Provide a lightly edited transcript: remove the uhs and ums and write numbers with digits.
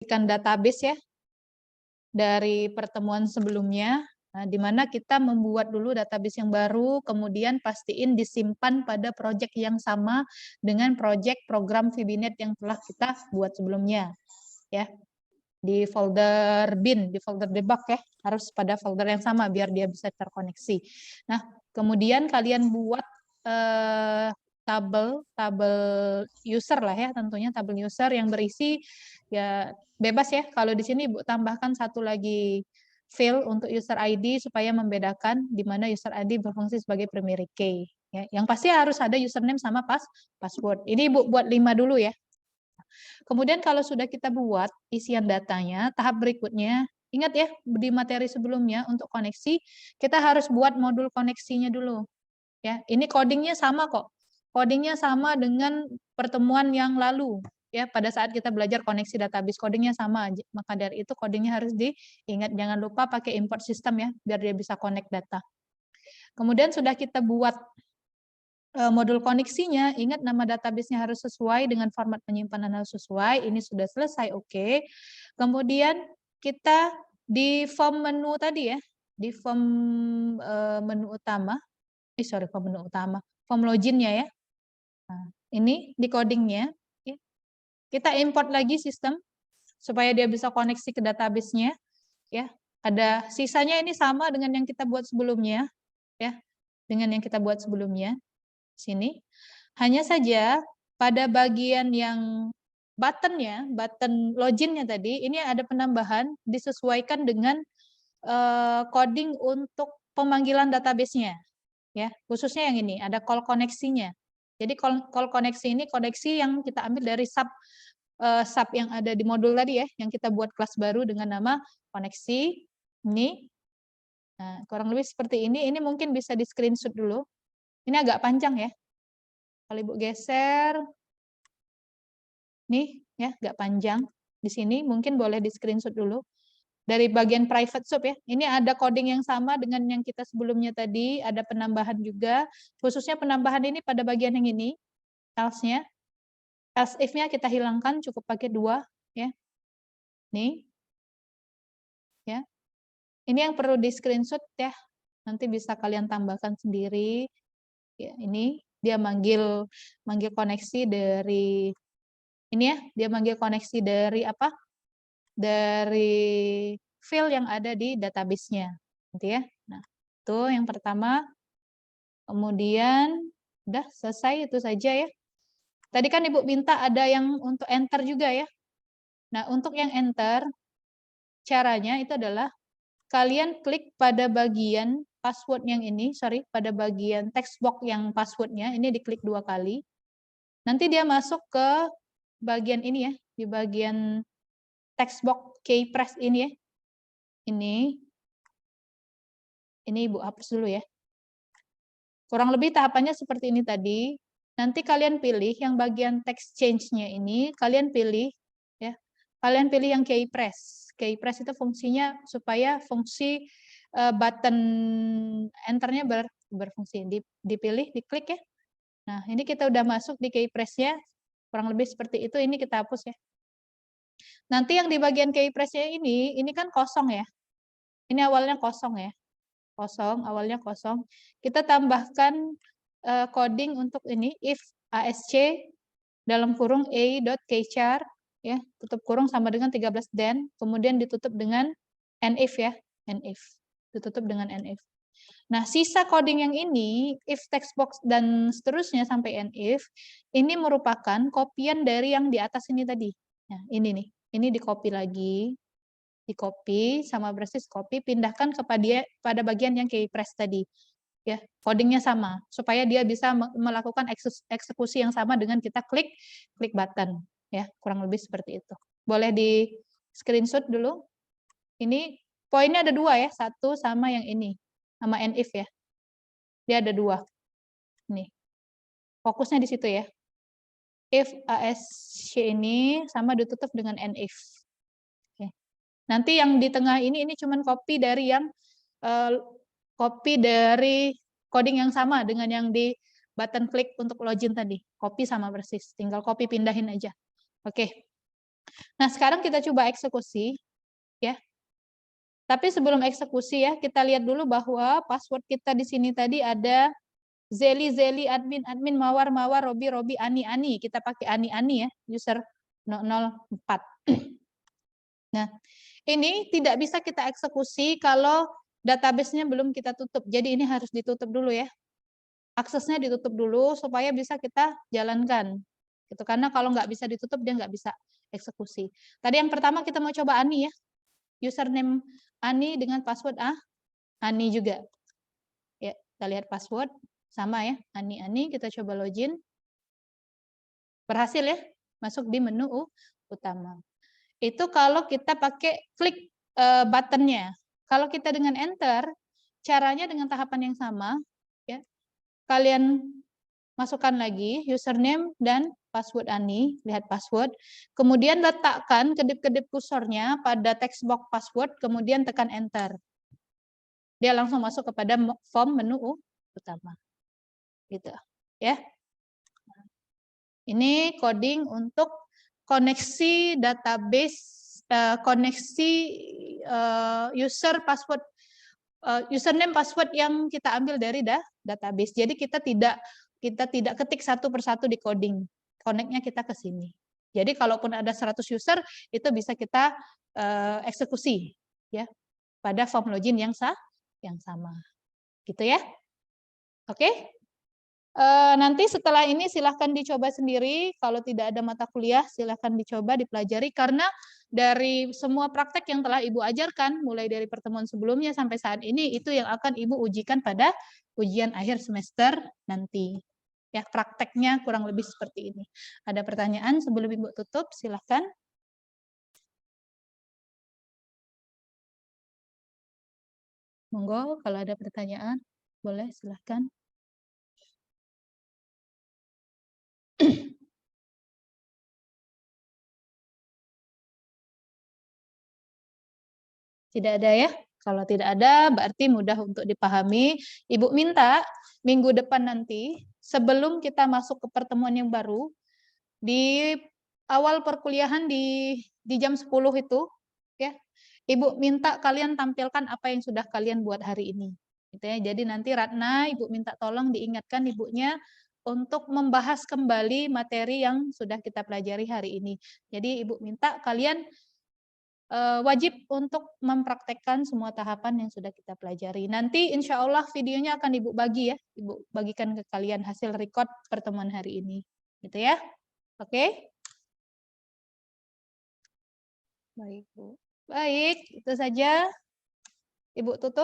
database ya dari pertemuan sebelumnya, di mana kita membuat dulu database yang baru, kemudian pastiin disimpan pada project yang sama dengan project program VBNet yang telah kita buat sebelumnya, ya. Di folder bin, di folder debug ya, harus pada folder yang sama biar dia bisa terkoneksi. Nah, kemudian kalian buat tabel user lah ya, tentunya tabel user yang berisi ya bebas ya. Kalau di sini Ibu tambahkan satu lagi field untuk user ID supaya membedakan di mana user ID berfungsi sebagai primary key. Ya, yang pasti harus ada username sama password. Ini Ibu buat 5 dulu ya. Kemudian kalau sudah kita buat isian datanya, tahap berikutnya, ingat ya di materi sebelumnya untuk koneksi, kita harus buat modul koneksinya dulu. Ya, ini codingnya sama kok. Codingnya sama dengan pertemuan yang lalu. Ya, pada saat kita belajar koneksi database, codingnya sama. Maka dari itu codingnya harus diingat. Jangan lupa pakai import system ya, biar dia bisa connect data. Kemudian sudah kita buat modul koneksinya, ingat nama database-nya harus sesuai dengan format penyimpanan harus sesuai. Ini sudah selesai, oke. Kemudian kita di form menu tadi ya, di form menu utama, form menu utama, form login-nya ya. Nah, ini di coding-nya, ya. Kita import lagi sistem supaya dia bisa koneksi ke database-nya, ya. Ada sisanya ini sama dengan yang kita buat sebelumnya, ya, dengan yang kita buat sebelumnya. Sini. Hanya saja pada bagian yang button-nya, button login-nya tadi, ini ada penambahan disesuaikan dengan coding untuk pemanggilan database-nya. Ya, khususnya yang ini, ada call koneksinya. Jadi call koneksi ini koneksi yang kita ambil dari sub yang ada di modul tadi ya, yang kita buat kelas baru dengan nama koneksi. Ini. Nah, kurang lebih seperti ini. Ini mungkin bisa di screenshot dulu. Ini agak panjang ya. Kalau Ibu geser, nih ya, agak panjang. Di sini mungkin boleh di screenshot dulu. Dari bagian private sub ya, ini ada coding yang sama dengan yang kita sebelumnya tadi, ada penambahan juga, khususnya penambahan ini pada bagian yang ini, else-nya. Else if-nya kita hilangkan, cukup pakai 2, ya. Nih. Ya. Ini yang perlu di screenshot ya, nanti bisa kalian tambahkan sendiri. Ya, ini dia manggil koneksi dari ini ya, dia manggil koneksi dari apa? Dari file yang ada di database-nya. Gitu ya. Nah, itu yang pertama. Kemudian udah selesai itu saja ya. Tadi kan Ibu minta ada yang untuk enter juga ya. Nah, untuk yang enter caranya itu adalah kalian klik pada bagian password yang ini, pada bagian text box yang passwordnya, ini diklik 2 kali. Nanti dia masuk ke bagian ini ya, di bagian text box key press ini ya. Ini Ibu hapus dulu ya. Kurang lebih tahapannya seperti ini tadi. Nanti kalian pilih yang bagian text change-nya ini, kalian pilih ya. Kalian pilih yang key press. Key press itu fungsinya supaya fungsi button enter-nya berfungsi. Dipilih, diklik ya. Nah, ini kita udah masuk di key press-nya. Kurang lebih seperti itu, ini kita hapus ya. Nanti yang di bagian key press-nya ini kan kosong ya. Ini awalnya kosong ya. Awalnya kosong. Kita tambahkan coding untuk ini, if asc dalam kurung a.kchar, ya, tutup kurung sama dengan 13 den, kemudian ditutup dengan nif ya, nif. Ditutup dengan nif. Nah, sisa coding yang ini, if text box dan seterusnya sampai nif, ini merupakan kopian dari yang di atas ini tadi. Nah, ini nih, ini di-copy lagi, di-copy sama persis copy, pindahkan pada bagian yang key press tadi. Ya, codingnya sama supaya dia bisa melakukan eksekusi yang sama dengan kita klik button ya, kurang lebih seperti itu. Boleh di screenshot dulu. Ini poinnya ada 2 ya, satu sama yang ini, sama nif ya. Dia ada 2. Nih. Fokusnya di situ ya. If asc ini sama ditutup dengan nif. Nanti yang di tengah ini cuman copy dari yang coding yang sama dengan yang di button klik untuk login tadi. Copy sama persis, tinggal copy pindahin aja. Oke. Nah, sekarang kita coba eksekusi, ya. Tapi sebelum eksekusi ya, kita lihat dulu bahwa password kita di sini tadi ada Zeli, admin, Mawar, Robi, Ani. Kita pakai Ani ya, user 004. Nah, ini tidak bisa kita eksekusi kalau database-nya belum kita tutup. Jadi ini harus ditutup dulu ya. Aksesnya ditutup dulu supaya bisa kita jalankan. Gitu. Karena kalau nggak bisa ditutup, dia nggak bisa eksekusi. Tadi yang pertama kita mau coba Ani ya. Username Ani dengan password Ani juga. Ya, kita lihat password sama ya, Ani. Kita coba login. Berhasil ya, masuk di menu utama. Itu kalau kita pakai klik buttonnya. Kalau kita dengan enter, caranya dengan tahapan yang sama, ya. Kalian masukkan lagi username dan password Ani, lihat password. Kemudian letakkan kedip-kedip kursornya pada text box password, kemudian tekan enter. Dia langsung masuk kepada form menu utama. Gitu, ya. Ini coding untuk koneksi database, koneksi user password, username password yang kita ambil dari database. Jadi kita tidak ketik satu persatu di coding. Connect-nya kita ke sini. Jadi kalaupun ada 100 user, itu bisa kita eksekusi ya pada form login yang sama. Gitu ya. Oke? Nanti setelah ini silahkan dicoba sendiri. Kalau tidak ada mata kuliah, silahkan dicoba, dipelajari. Karena dari semua praktek yang telah Ibu ajarkan, mulai dari pertemuan sebelumnya sampai saat ini, itu yang akan Ibu ujikan pada ujian akhir semester nanti. Ya, prakteknya kurang lebih seperti ini. Ada pertanyaan sebelum Ibu tutup? Silahkan. Monggo, kalau ada pertanyaan, boleh silahkan. Tidak ada ya? Kalau tidak ada, berarti mudah untuk dipahami. Ibu minta minggu depan nanti, sebelum kita masuk ke pertemuan yang baru, di awal perkuliahan di jam 10 itu, ya, Ibu minta kalian tampilkan apa yang sudah kalian buat hari ini. Gitu ya. Jadi nanti Ratna, Ibu minta tolong diingatkan Ibunya untuk membahas kembali materi yang sudah kita pelajari hari ini. Jadi Ibu minta kalian wajib untuk mempraktekkan semua tahapan yang sudah kita pelajari. Nanti insya Allah videonya akan Ibu bagi ya, Ibu bagikan ke kalian hasil record pertemuan hari ini. Gitu ya. Oke? Baik, Bu. Baik, itu saja. Ibu tutup.